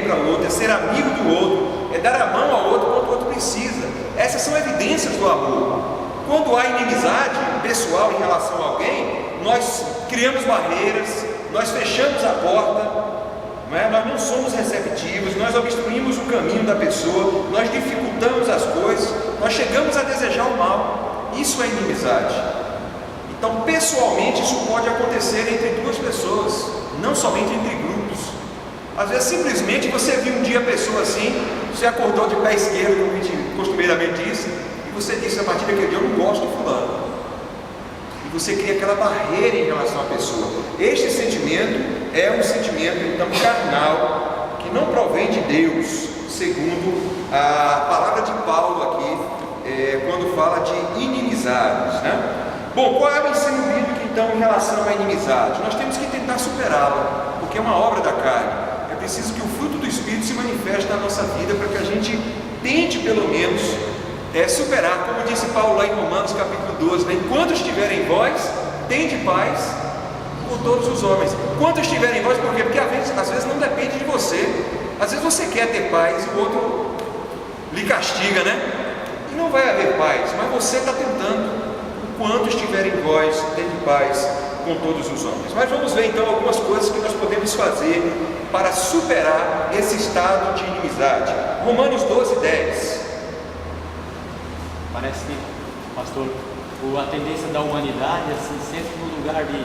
para o outro, é ser amigo do outro, é dar a mão ao outro quando o outro precisa. Essas são evidências do amor. Quando há inimizade pessoal em relação a alguém, nós criamos barreiras, nós fechamos a porta, nós não somos receptivos, nós obstruímos o caminho da pessoa, nós dificultamos as coisas, nós chegamos a desejar o mal. Isso é inimizade. Então, pessoalmente, isso pode acontecer entre duas pessoas, não somente entre grupos. Às vezes, simplesmente, você viu um dia a pessoa assim, você acordou de pé esquerdo, como a gente costumeiramente diz, e você disse, a partir daquele dia, eu não gosto de fulano. E você cria aquela barreira em relação à pessoa. Este sentimento é um sentimento, então, carnal, que não provém de Deus, segundo a palavra de Paulo aqui, quando fala de inimizades, né? Bom, qual é o ensino bíblico, então, em relação à inimizade? Nós temos que tentar superá-la, porque é uma obra da carne. É preciso que o fruto do Espírito se manifeste na nossa vida, para que a gente tente, pelo menos, superar, como disse Paulo lá em Romanos capítulo 12, né? Enquanto estiver em vós, tende paz com todos os homens. Enquanto estiver em vós, por quê? Porque às vezes não depende de você. Às vezes você quer ter paz e o outro lhe castiga, né? E não vai haver paz, mas você está tentando. Enquanto estiver em vós, tende paz com todos os homens. Mas vamos ver então algumas coisas que nós podemos fazer para superar esse estado de inimizade. Romanos 12, 10. Parece que, pastor, a tendência da humanidade é assim, sempre no lugar de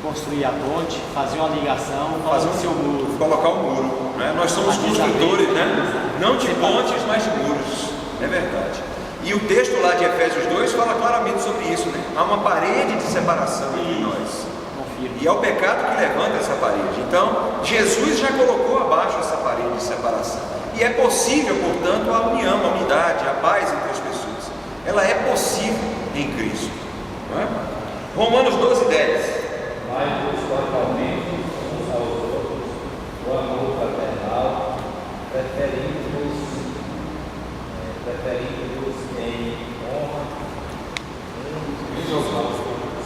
construir a ponte, fazer uma ligação, fazer o seu muro. Colocar o muro, né? Nós somos construtores, né? Não de pontes, mas de muros. É verdade. E o texto lá de Efésios 2 fala claramente sobre isso, né? Há uma parede de separação entre nós. E é o pecado que levanta essa parede. Então, Jesus já colocou abaixo essa parede de separação. E é possível, portanto, a união, a unidade, a paz entre as pessoas. Ela é possível em Cristo. Não é? Romanos 12, 10. Mas cordialmente uns aos outros, o amor fraternal, preferindo-vos em honra uns aos outros.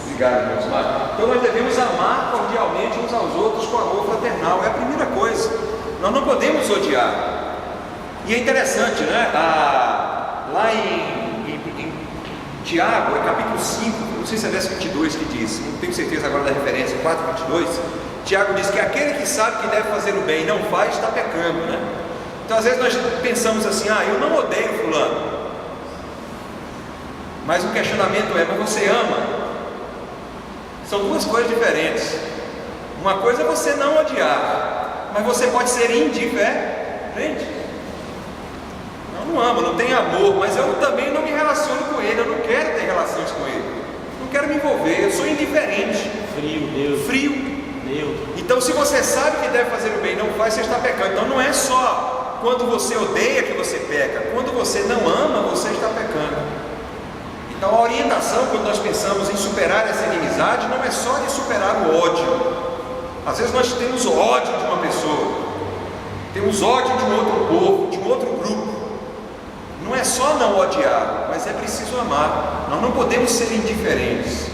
Obrigado, meus irmãos. Então nós devemos amar cordialmente uns aos outros com amor fraternal. É a primeira coisa. Nós não podemos odiar. E é interessante, né? Lá em Tiago, é capítulo 5, não sei se é verso 22 que diz, não tenho certeza agora da referência, 4:22. Tiago diz que aquele que sabe que deve fazer o bem e não faz, está pecando, né? Então às vezes nós pensamos assim, eu não odeio fulano, mas o questionamento é, mas você ama? São duas coisas diferentes. Uma coisa é você não odiar, mas você pode ser indiferente. Não amo, não tenho amor, mas eu também não me relaciono com ele, eu não quero ter relações com ele, não quero me envolver, eu sou indiferente. Frio. Neutro. Então se você sabe que deve fazer o bem e não faz, você está pecando. Então não é só quando você odeia que você peca, quando você não ama, você está pecando. Então a orientação, quando nós pensamos em superar essa inimizade, não é só de superar o ódio. Às vezes nós temos ódio de uma pessoa, temos ódio de um outro povo, de um outro grupo. Não é só não odiar, mas é preciso amar. Nós não podemos ser indiferentes.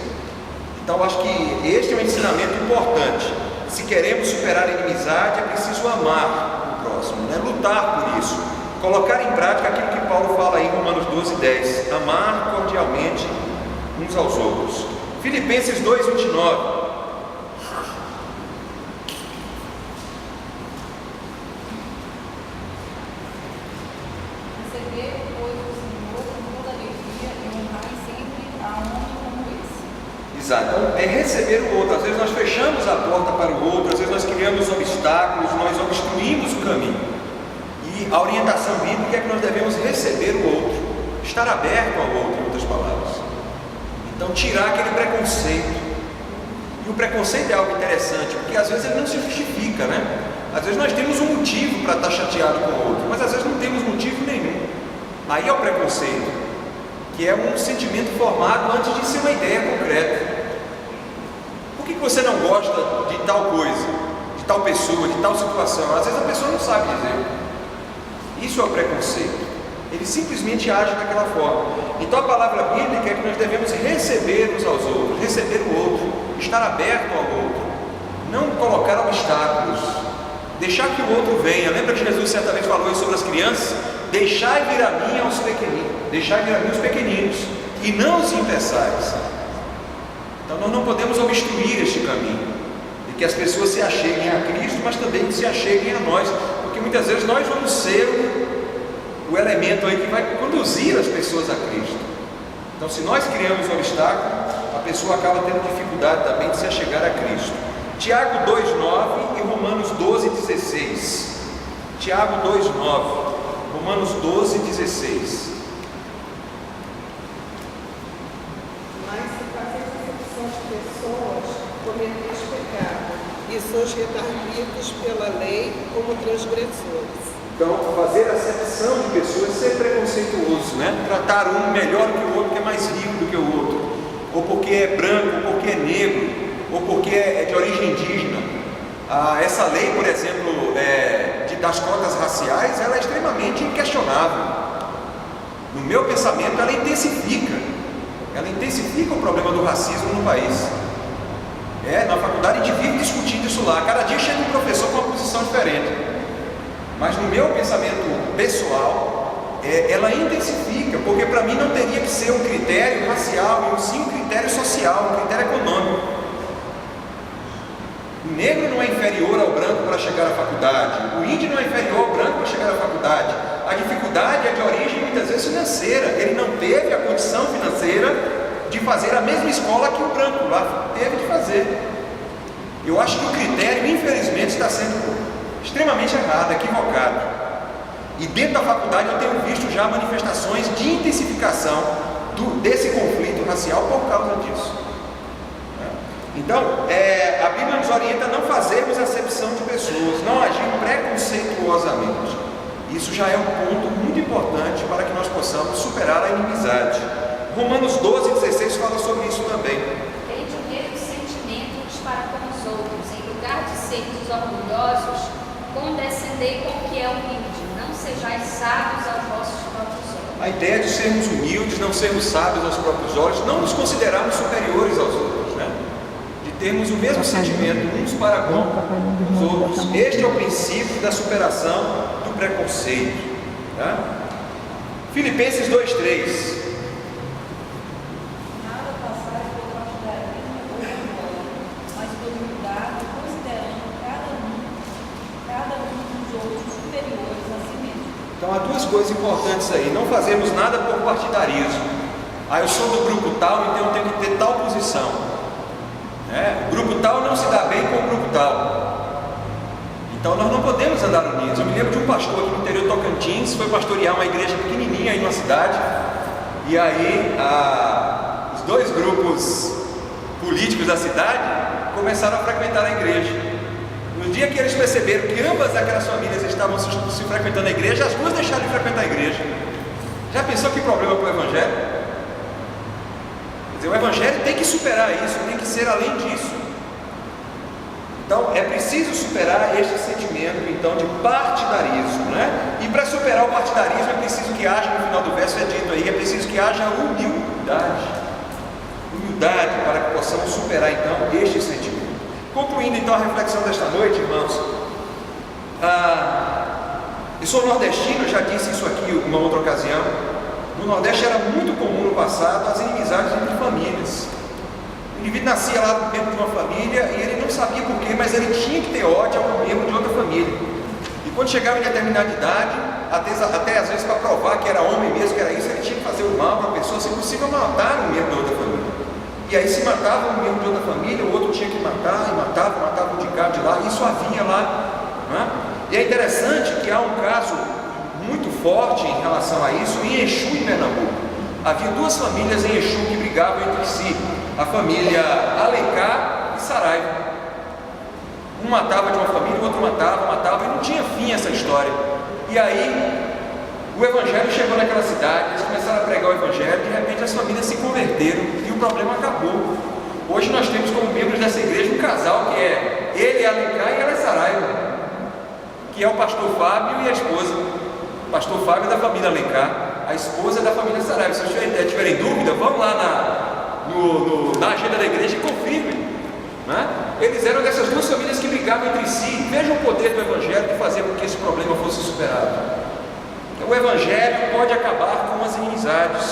Então eu acho que este é um ensinamento importante. Se queremos superar a inimizade, é preciso amar o próximo, né? Lutar por isso, colocar em prática aquilo que Paulo fala aí em Romanos 12, 10. Amar cordialmente uns aos outros. Filipenses 2, 29. Então, é receber o outro. Às vezes nós fechamos a porta para o outro, às vezes nós criamos obstáculos, nós obstruímos o caminho. E a orientação bíblica é que nós devemos receber o outro, estar aberto ao outro, em outras palavras. Então, tirar aquele preconceito. E o preconceito é algo interessante, porque às vezes ele não se justifica, né? Às vezes nós temos um motivo para estar chateado com o outro, mas às vezes não temos motivo nenhum. Aí é o preconceito, que é um sentimento formado antes de ser uma ideia concreta. Por que você não gosta de tal coisa, de tal pessoa, de tal situação? Às vezes a pessoa não sabe dizer. Isso é o preconceito. Ele simplesmente age daquela forma. Então a palavra bíblica é que nós devemos receber uns aos outros, receber o outro, estar aberto ao outro, não colocar obstáculos, deixar que o outro venha. Lembra que Jesus certamente falou isso sobre as crianças? Deixai vir a mim aos pequeninos, deixai vir a mim os pequeninos, e não os impeçais. Então nós não podemos obstruir este caminho, de que as pessoas se acheguem a Cristo, mas também que se acheguem a nós, porque muitas vezes nós vamos ser o elemento aí que vai conduzir as pessoas a Cristo. Então, se nós criamos um obstáculo, a pessoa acaba tendo dificuldade também de se achegar a Cristo. Tiago 2,9 e Romanos 12,16. Tiago 2,9, Romanos 12,16. Mas se fazeis acepção de pessoas, cometeis pecado, e sois redarguidos pela lei como transgressores. Então, fazer acepção de pessoas, ser preconceituoso, né? Tratar um melhor que o outro, que é mais rico do que o outro, ou porque é branco, ou porque é negro, ou porque é de origem indígena. Essa lei, por exemplo, das cotas raciais, ela é extremamente inquestionável. No meu pensamento, ela intensifica o problema do racismo no país. Na faculdade a gente vive discutindo isso lá. Cada dia chega um professor com uma posição diferente. Mas no meu pensamento pessoal, ela intensifica, porque para mim não teria que ser um critério racial, e sim um critério social, um critério econômico. O negro não é inferior ao branco para chegar à faculdade, o índio não é inferior ao branco para chegar à faculdade. A dificuldade é de origem muitas vezes financeira. Ele não teve a condição financeira de fazer a mesma escola que o branco lá teve de fazer. Eu acho que o critério, infelizmente, está sendo extremamente errado, equivocado. E dentro da faculdade eu tenho visto já manifestações de intensificação desse conflito racial por causa disso. Então, a Bíblia nos orienta a não fazermos acepção de pessoas, não agir preconceituosamente. Isso já é um ponto muito importante para que nós possamos superar a inimizade. Romanos 12,16 fala sobre isso também. Tende o mesmo sentimento uns para com os outros, em lugar de sermos orgulhosos, condescendei com o que é humilde, não sejais sábios aos vossos próprios olhos. A ideia de sermos humildes, não sermos sábios aos próprios olhos, não nos considerarmos superiores aos outros, né? De termos o mesmo sentimento uns para com os outros. Este é o princípio da superação do preconceito, tá? Filipenses 2,3. Nada passais por partidarismo ou orgulho, mas por humildade, considerando cada um dos outros superiores a si mesmo. Então há duas coisas importantes aí. Não fazemos nada por partidarismo. Eu sou do grupo tal, então eu tenho que ter tal posição. O grupo tal não se dá bem com o grupo tal. Então nós não podemos andar unidos. Eu me lembro de um pastor aqui no interior do Tocantins, foi pastorear uma igreja pequenininha aí numa cidade. E aí os dois grupos políticos da cidade começaram a frequentar a igreja. No dia que eles perceberam que ambas aquelas famílias estavam se frequentando a igreja, as duas deixaram de frequentar a igreja. Já pensou que problema para o Evangelho? Quer dizer, o Evangelho tem que superar isso, tem que ser além disso. Então é preciso superar este sentimento então de partidarismo, né? E para superar o partidarismo é preciso que haja, no final do verso é dito aí, é preciso que haja humildade. Humildade para que possamos superar então este sentimento. Concluindo então a reflexão desta noite, irmãos, eu sou nordestino, eu já disse isso aqui em uma outra ocasião. No Nordeste era muito comum no passado as inimizades entre famílias. O indivíduo nascia lá dentro de uma família e ele não sabia porquê, mas ele tinha que ter ódio a um membro de outra família. E quando chegava em determinada idade, até às vezes para provar que era homem mesmo, que era isso, ele tinha que fazer o mal para a pessoa, se possível matar um membro da outra família. E aí se matava um membro de outra família, o outro tinha que matar, e matava um de cá, de lá, isso havia lá, não é? E é interessante que há um caso muito forte em relação a isso em Exu e Pernambuco. Havia duas famílias em Exu que brigavam entre si, a família Alencar e Saraiva. Um matava de uma família, o outro matava, e não tinha fim essa história. E aí o Evangelho chegou naquela cidade, eles começaram a pregar o Evangelho, de repente as famílias se converteram e o problema acabou. Hoje nós temos como membros dessa igreja um casal que é ele, Alencar, e ela é Saraiva, que é o pastor Fábio e a esposa. O pastor Fábio é da família Alencar, a esposa é da família Saraiva. Se vocês tiverem dúvida, vão lá na agenda da igreja e confirmem, né? Eles eram dessas duas famílias que brigavam entre si. Veja o poder do Evangelho de fazer com que esse problema fosse superado. O Evangelho pode acabar com as inimizades.